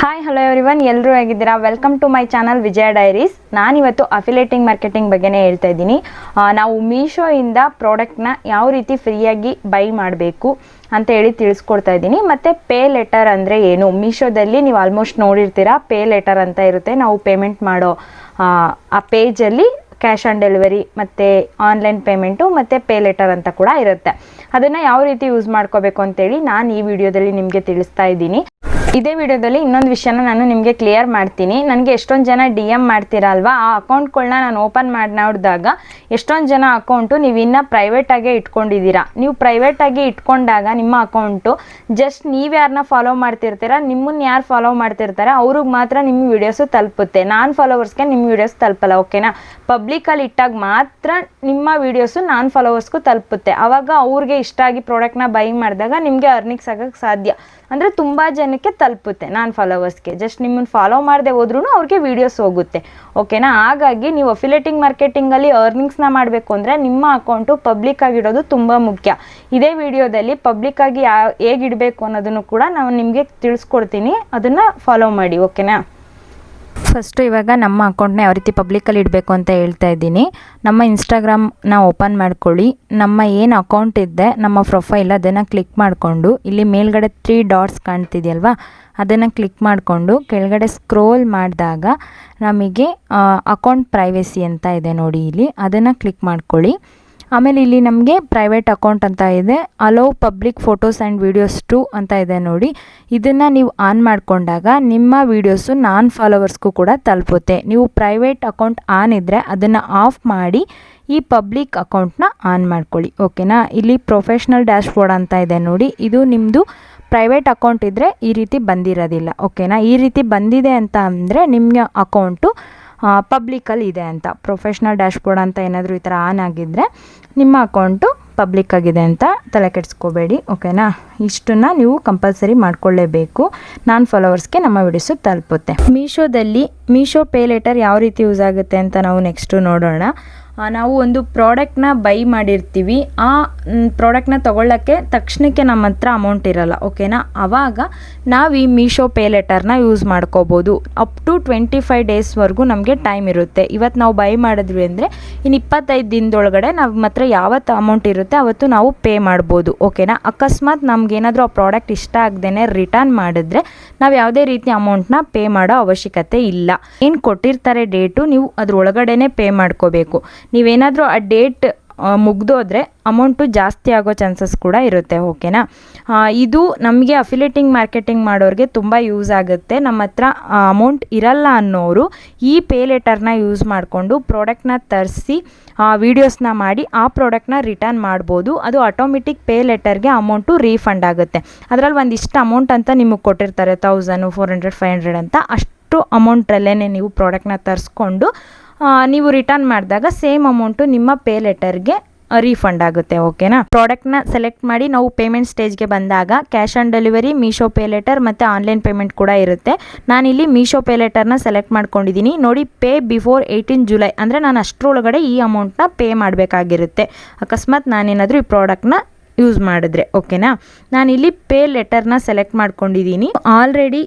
Hi hello everyone, ಎಲ್ಲರೂ ಹೇಗಿದ್ದೀರಾ? Welcome to my channel Vijaya diaries. ನಾನಿವತ್ತು ಅಫಿಲೇಟಿಂಗ್ ಮಾರ್ಕೆಟಿಂಗ್ ಬಗ್ಗೆನೇ ಹೇಳ್ತಾ ಇದ್ದೀನಿ. ನಾವು ಮೀಶೋಯಿಂದ ಪ್ರಾಡಕ್ಟ್ನ ಯಾವ ರೀತಿ ಫ್ರೀಯಾಗಿ ಬೈ ಮಾಡಬೇಕು ಅಂತ ಹೇಳಿ ತಿಳಿಸ್ಕೊಡ್ತಾ ಇದ್ದೀನಿ. ಮತ್ತು ಪೇ ಲೆಟರ್ ಅಂದರೆ ಏನು, ಮೀಶೋದಲ್ಲಿ ನೀವು ಆಲ್ಮೋಸ್ಟ್ ನೋಡಿರ್ತೀರಾ, ಪೇ ಲೆಟರ್ ಅಂತ ಇರುತ್ತೆ. ನಾವು ಪೇಮೆಂಟ್ ಮಾಡೋ ಆ ಪೇಜಲ್ಲಿ ಕ್ಯಾಶ್ ಆನ್ ಡೆಲಿವರಿ ಮತ್ತು ಆನ್ಲೈನ್ ಪೇಮೆಂಟು ಮತ್ತು ಪೇ ಲೆಟರ್ ಅಂತ ಕೂಡ ಇರುತ್ತೆ. ಅದನ್ನು ಯಾವ ರೀತಿ ಯೂಸ್ ಮಾಡ್ಕೋಬೇಕು ಅಂತೇಳಿ ನಾನು ಈ ವಿಡಿಯೋದಲ್ಲಿ ನಿಮಗೆ ತಿಳಿಸ್ತಾ ಇದ್ದೀನಿ. ಇದೇ ವಿಡಿಯೋದಲ್ಲಿ ಇನ್ನೊಂದು ವಿಷಯನ ನಾನು ನಿಮಗೆ ಕ್ಲಿಯರ್ ಮಾಡ್ತೀನಿ. ನನಗೆ ಎಷ್ಟೊಂದು ಜನ DM ಮಾಡ್ತೀರಲ್ವಾ, ಆ ಅಕೌಂಟ್ಗಳನ್ನ ನಾನು ಓಪನ್ ಮಾಡಿ ನೋಡಿದಾಗ ಎಷ್ಟೊಂದು ಜನ ಅಕೌಂಟು ನೀವು ಇನ್ನೂ ಪ್ರೈವೇಟಾಗೇ ಇಟ್ಕೊಂಡಿದ್ದೀರಾ. ನೀವು ಪ್ರೈವೇಟಾಗಿ ಇಟ್ಕೊಂಡಾಗ ನಿಮ್ಮ ಅಕೌಂಟು ಜಸ್ಟ್ ನೀವು ಯಾರನ್ನ ಫಾಲೋ ಮಾಡ್ತಿರ್ತೀರ, ನಿಮ್ಮನ್ನು ಯಾರು ಫಾಲೋ ಮಾಡ್ತಿರ್ತಾರೆ ಅವ್ರಿಗೆ ಮಾತ್ರ ನಿಮ್ಮ ವೀಡಿಯೋಸು ತಲುಪುತ್ತೆ. ನಾನ್ ಫಾಲೋವರ್ಸ್ಗೆ ನಿಮ್ಮ ವೀಡಿಯೋಸ್ ತಲುಪಲ್ಲ, ಓಕೆನಾ? ಪಬ್ಲಿಕಲ್ಲಿ ಇಟ್ಟಾಗ ಮಾತ್ರ ನಿಮ್ಮ ವೀಡಿಯೋಸು ನಾನ್ ಫಾಲೋವರ್ಸ್ಗೂ ತಲುಪುತ್ತೆ. ಆವಾಗ ಅವ್ರಿಗೆ ಇಷ್ಟ ಆಗಿ ಪ್ರಾಡಕ್ಟ್ನ ಬೈ ಮಾಡಿದಾಗ ನಿಮಗೆ ಅರ್ನಿಂಗ್ಸ್ ಆಗೋಕ್ಕೆ ಸಾಧ್ಯ. ಅಂದರೆ ತುಂಬ ಜನಕ್ಕೆ ತಲುಪುತ್ತೆ, ನಾನ್ ಫಾಲೋವರ್ಸ್ಗೆ. ಜಸ್ಟ್ ನಿಮ್ಮನ್ನು ಫಾಲೋ ಮಾಡದೆ ಹೋದ್ರೂ ಅವ್ರಿಗೆ ವೀಡಿಯೋಸ್ ಹೋಗುತ್ತೆ, ಓಕೆನಾ? ಹಾಗಾಗಿ ನೀವು ಅಫಿಲೇಟಿಂಗ್ ಮಾರ್ಕೆಟಿಂಗಲ್ಲಿ ಅರ್ನಿಂಗ್ಸ್ನ ಮಾಡಬೇಕು ಅಂದರೆ ನಿಮ್ಮ ಅಕೌಂಟು ಪಬ್ಲಿಕ್ ಆಗಿಡೋದು ತುಂಬ ಮುಖ್ಯ. ಇದೇ ವಿಡಿಯೋದಲ್ಲಿ ಪಬ್ಲಿಕ್ಕಾಗಿ ಹೇಗಿಡಬೇಕು ಅನ್ನೋದನ್ನು ಕೂಡ ನಾನು ನಿಮಗೆ ತಿಳಿಸ್ಕೊಡ್ತೀನಿ. ಅದನ್ನು ಫಾಲೋ ಮಾಡಿ, ಓಕೆನಾ? ಫಸ್ಟು ಇವಾಗ ನಮ್ಮ ಅಕೌಂಟ್ನ ಯಾವ ರೀತಿ ಪಬ್ಲಿಕಲ್ಲಿ ಇಡಬೇಕು ಅಂತ ಹೇಳ್ತಾ ಇದ್ದೀನಿ. ನಮ್ಮ ಇನ್ಸ್ಟಾಗ್ರಾಮ್ನ ಓಪನ್ ಮಾಡ್ಕೊಳ್ಳಿ. ನಮ್ಮ ಏನು ಅಕೌಂಟ್ ಇದೆ, ನಮ್ಮ ಪ್ರೊಫೈಲ್, ಅದನ್ನು ಕ್ಲಿಕ್ ಮಾಡಿಕೊಂಡು ಇಲ್ಲಿ ಮೇಲ್ಗಡೆ 3 ಡಾಟ್ಸ್ ಕಾಣ್ತಿದೆಯಲ್ವಾ, ಅದನ್ನು ಕ್ಲಿಕ್ ಮಾಡಿಕೊಂಡು ಕೆಳಗಡೆ ಸ್ಕ್ರೋಲ್ ಮಾಡಿದಾಗ ನಮಗೆ ಅಕೌಂಟ್ ಪ್ರೈವೇಸಿ ಅಂತ ಇದೆ ನೋಡಿ, ಇಲ್ಲಿ ಅದನ್ನು ಕ್ಲಿಕ್ ಮಾಡ್ಕೊಳ್ಳಿ. ಆಮೇಲೆ ಇಲ್ಲಿ ನಮಗೆ ಪ್ರೈವೇಟ್ ಅಕೌಂಟ್ ಅಂತ ಇದೆ, also public photos and videos too ಅಂತ ಇದೆ ನೋಡಿ. ಇದನ್ನು ನೀವು ಆನ್ ಮಾಡಿಕೊಂಡಾಗ ನಿಮ್ಮ ವೀಡಿಯೋಸು ನಾನ್ ಫಾಲೋವರ್ಸ್ಗೂ ಕೂಡ ತಲುಪುತ್ತೆ. ನೀವು ಪ್ರೈವೇಟ್ ಅಕೌಂಟ್ ಆನ್ ಇದ್ದರೆ ಅದನ್ನು ಆಫ್ ಮಾಡಿ ಈ ಪಬ್ಲಿಕ್ ಅಕೌಂಟ್ನ ಆನ್ ಮಾಡ್ಕೊಳ್ಳಿ, ಓಕೆನಾ? ಇಲ್ಲಿ ಪ್ರೊಫೆಷ್ನಲ್ ಡ್ಯಾಶ್ಬೋರ್ಡ್ ಅಂತ ಇದೆ ನೋಡಿ, ಇದು ನಿಮ್ಮದು ಪ್ರೈವೇಟ್ ಅಕೌಂಟ್ ಇದ್ದರೆ ಈ ರೀತಿ ಬಂದಿರೋದಿಲ್ಲ, ಓಕೆನಾ? ಈ ರೀತಿ ಬಂದಿದೆ ಅಂತ ಅಂದರೆ ನಿಮ್ಮ ಅಕೌಂಟು ಪಬ್ಲಿಕಲ್ಲಿ ಇದೆ ಅಂತ. ಪ್ರೊಫೆಷ್ನಲ್ ಡ್ಯಾಶ್ಬೋರ್ಡ್ ಅಂತ ಏನಾದರೂ ಈ ಥರ ಆನ್ ಆಗಿದ್ದರೆ ನಿಮ್ಮ ಅಕೌಂಟು ಪಬ್ಲಿಕ್ ಆಗಿದೆ ಅಂತ ತಲೆ ಕೆಡಿಸ್ಕೋಬೇಡಿ, ಓಕೆನಾ? ಇಷ್ಟನ್ನು ನೀವು ಕಂಪಲ್ಸರಿ ಮಾಡ್ಕೊಳ್ಳೇಬೇಕು. ನಾನ್ ಫಾಲೋವರ್ಸ್ಗೆ ನಮ್ಮ ವಿಡಿಯೋಸು ತಲುಪುತ್ತೆ. ಮೀಶೋದಲ್ಲಿ ಮೀಶೋ ಪೇ ಲೆಟರ್ ಯಾವ ರೀತಿ ಯೂಸ್ ಆಗುತ್ತೆ ಅಂತ ನಾವು ನೆಕ್ಸ್ಟು ನೋಡೋಣ. ನಾವು ಒಂದು ಪ್ರಾಡಕ್ಟ್ನ ಬೈ ಮಾಡಿರ್ತೀವಿ, ಆ ಪ್ರಾಡಕ್ಟ್ನ ತೊಗೊಳ್ಳೋಕ್ಕೆ ತಕ್ಷಣಕ್ಕೆ ನಮ್ಮ ಹತ್ರ ಅಮೌಂಟ್ ಇರಲ್ಲ, ಓಕೆನಾ? ಆವಾಗ ನಾವು ಈ ಮೀಶೋ ಪೇ ಲೆಟರ್ನ ಯೂಸ್ ಮಾಡ್ಕೋಬೋದು. ಅಪ್ ಟು 25 ಡೇಸ್ವರೆಗೂ ನಮಗೆ ಟೈಮ್ ಇರುತ್ತೆ. ಇವತ್ತು ನಾವು ಬೈ ಮಾಡಿದ್ವಿ ಅಂದರೆ ಇನ್ನು 25 ದಿನದೊಳಗಡೆ ನಮ್ಮ ಹತ್ರ ಯಾವತ್ತು ಅಮೌಂಟ್ ಇರುತ್ತೆ ಅವತ್ತು ನಾವು ಪೇ ಮಾಡ್ಬೋದು, ಓಕೆನಾ? ಅಕಸ್ಮಾತ್ ನಮಗೇನಾದರೂ ಆ ಪ್ರಾಡಕ್ಟ್ ಇಷ್ಟ ಆಗದೇ ರಿಟರ್ನ್ ಮಾಡಿದ್ರೆ ನಾವು ಯಾವುದೇ ರೀತಿ ಅಮೌಂಟ್ನ ಪೇ ಮಾಡೋ ಅವಶ್ಯಕತೆ ಇಲ್ಲ. ಏನು ಕೊಟ್ಟಿರ್ತಾರೆ ಡೇಟು, ನೀವು ಅದ್ರೊಳಗಡೆನೇ ಪೇ ಮಾಡ್ಕೋಬೇಕು. ನೀವೇನಾದರೂ ಆ ಡೇಟ್ ಮುಗ್ದೋದ್ರೆ ಅಮೌಂಟು ಜಾಸ್ತಿ ಆಗೋ ಚಾನ್ಸಸ್ ಕೂಡ ಇರುತ್ತೆ, ಓಕೆನಾ? ಇದು ನಮಗೆ ಅಫಿಲೇಟಿಂಗ್ ಮಾರ್ಕೆಟಿಂಗ್ ಮಾಡೋರಿಗೆ ತುಂಬ ಯೂಸ್ ಆಗುತ್ತೆ. ನಮ್ಮ ಹತ್ರ ಅಮೌಂಟ್ ಇರಲ್ಲ ಅನ್ನೋರು ಈ ಪೇ ಲೆಟರ್ನ ಯೂಸ್ ಮಾಡಿಕೊಂಡು ಪ್ರಾಡಕ್ಟ್ನ ತರಿಸಿ ವೀಡಿಯೋಸ್ನ ಮಾಡಿ ಆ ಪ್ರಾಡಕ್ಟ್ನ ರಿಟರ್ನ್ ಮಾಡ್ಬೋದು. ಅದು ಆಟೋಮೆಟಿಕ್ ಪೇ ಲೆಟರ್ಗೆ ಅಮೌಂಟು ರೀಫಂಡ್ ಆಗುತ್ತೆ. ಅದರಲ್ಲಿ ಒಂದಿಷ್ಟು ಅಮೌಂಟ್ ಅಂತ ನಿಮಗೆ ಕೊಟ್ಟಿರ್ತಾರೆ, 1000, 400, 500 ಅಂತ. ಅಷ್ಟು ಅಮೌಂಟ್ರಲ್ಲೇ ನೀವು ಪ್ರಾಡಕ್ಟ್ನ ತರಿಸ್ಕೊಂಡು ನೀವು ರಿಟರ್ನ್ ಮಾಡಿದಾಗ ಸೇಮ್ ಅಮೌಂಟು ನಿಮ್ಮ ಪೇ ಲೆಟರ್ಗೆ ರೀಫಂಡ್ ಆಗುತ್ತೆ, ಓಕೆನಾ? ಪ್ರಾಡಕ್ಟ್ನ ಸೆಲೆಕ್ಟ್ ಮಾಡಿ ನಾವು ಪೇಮೆಂಟ್ ಸ್ಟೇಜ್ಗೆ ಬಂದಾಗ cash on delivery, Meesho pay letter ಮತ್ತು ಆನ್ಲೈನ್ ಪೇಮೆಂಟ್ ಕೂಡ ಇರುತ್ತೆ. ನಾನಿಲ್ಲಿ ಮೀಶೋ ಪೇ ಲೆಟರ್ನ ಸೆಲೆಕ್ಟ್ ಮಾಡ್ಕೊಂಡಿದ್ದೀನಿ ನೋಡಿ. ಪೇ ಬಿಫೋರ್ 18 ಜುಲೈ ಅಂದರೆ ನಾನು ಅಷ್ಟರೊಳಗಡೆ ಈ ಅಮೌಂಟ್ನ ಪೇ ಮಾಡಬೇಕಾಗಿರುತ್ತೆ, ಅಕಸ್ಮಾತ್ ನಾನೇನಾದರೂ ಈ ಪ್ರಾಡಕ್ಟ್ನ ಯೂಸ್ ಮಾಡಿದ್ರೆ, ಓಕೆನಾ? ನಾನಿಲ್ಲಿ ಪೇ ಲೆಟರ್ನ ಸೆಲೆಕ್ಟ್ ಮಾಡ್ಕೊಂಡಿದ್ದೀನಿ. ಆಲ್ರೆಡಿ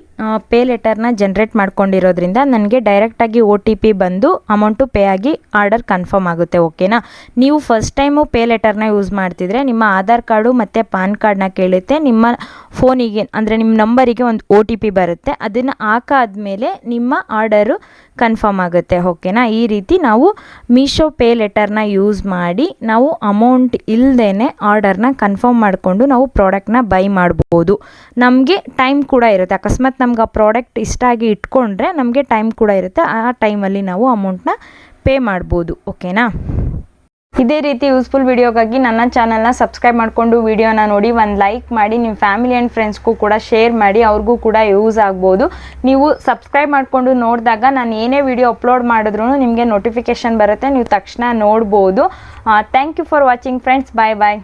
ಪೇ ಲೆಟರ್ನ ಜನ್ರೇಟ್ ಮಾಡ್ಕೊಂಡಿರೋದ್ರಿಂದ ನನಗೆ ಡೈರೆಕ್ಟಾಗಿ OTP ಬಂದು ಅಮೌಂಟು ಪೇ ಆಗಿ ಆರ್ಡರ್ ಕನ್ಫರ್ಮ್ ಆಗುತ್ತೆ, ಓಕೆನಾ? ನೀವು ಫಸ್ಟ್ ಟೈಮು ಪೇ ಲೆಟರ್ನ ಯೂಸ್ ಮಾಡ್ತಿದ್ರೆ ನಿಮ್ಮ ಆಧಾರ್ ಕಾರ್ಡು ಮತ್ತು ಪಾನ್ ಕಾರ್ಡ್ನ ಕೇಳುತ್ತೆ. ನಿಮ್ಮ ಫೋನಿಗೆ ಅಂದರೆ ನಿಮ್ಮ ನಂಬರಿಗೆ ಒಂದು OTP ಬರುತ್ತೆ. ಅದನ್ನು ಹಾಕಾದ್ಮೇಲೆ ನಿಮ್ಮ ಆರ್ಡರು ಕನ್ಫರ್ಮ್ ಆಗುತ್ತೆ, ಓಕೆನಾ? ಈ ರೀತಿ ನಾವು ಮೀಶೋ ಪೇ ಲೆಟರ್ನ ಯೂಸ್ ಮಾಡಿ ನಾವು ಅಮೌಂಟ್ ಇಲ್ಲದೇ ಆರ್ಡರ್ನ ಕನ್ಫರ್ಮ್ ಮಾಡಿಕೊಂಡು ನಾವು ಪ್ರಾಡಕ್ಟ್ನ ಬೈ ಮಾಡ್ಬೋದು. ನಮಗೆ ಟೈಮ್ ಕೂಡ ಇರುತ್ತೆ. ಅಕಸ್ಮಾತ್ ನಮ್ಗೆ ಆ ಪ್ರಾಡಕ್ಟ್ ಇಷ್ಟ ಆಗಿ ಇಟ್ಕೊಂಡ್ರೆ ನಮಗೆ ಟೈಮ್ ಕೂಡ ಇರುತ್ತೆ. ಆ ಟೈಮಲ್ಲಿ ನಾವು ಅಮೌಂಟ್ನ ಪೇ ಮಾಡ್ಬೋದು, ಓಕೆನಾ? ಇದೇ ರೀತಿ ಯೂಸ್ಫುಲ್ ವಿಡಿಯೋಗಾಗಿ ನನ್ನ ಚಾನಲ್ನ ಸಬ್ಸ್ಕ್ರೈಬ್ ಮಾಡಿಕೊಂಡು ವಿಡಿಯೋನ ನೋಡಿ, ಒಂದು ಲೈಕ್ ಮಾಡಿ, ನಿಮ್ಮ ಫ್ಯಾಮಿಲಿ ಆ್ಯಂಡ್ ಫ್ರೆಂಡ್ಸ್ಗೂ ಕೂಡ ಶೇರ್ ಮಾಡಿ, ಅವ್ರಿಗೂ ಕೂಡ ಯೂಸ್ ಆಗ್ಬೋದು. ನೀವು ಸಬ್ಸ್ಕ್ರೈಬ್ ಮಾಡಿಕೊಂಡು ನೋಡಿದಾಗ ನಾನು ಏನೇ ವಿಡಿಯೋ ಅಪ್ಲೋಡ್ ಮಾಡಿದ್ರೂ ನಿಮಗೆ ನೋಟಿಫಿಕೇಷನ್ ಬರುತ್ತೆ, ನೀವು ತಕ್ಷಣ ನೋಡ್ಬೋದು. Thank you for watching friends. Bye bye.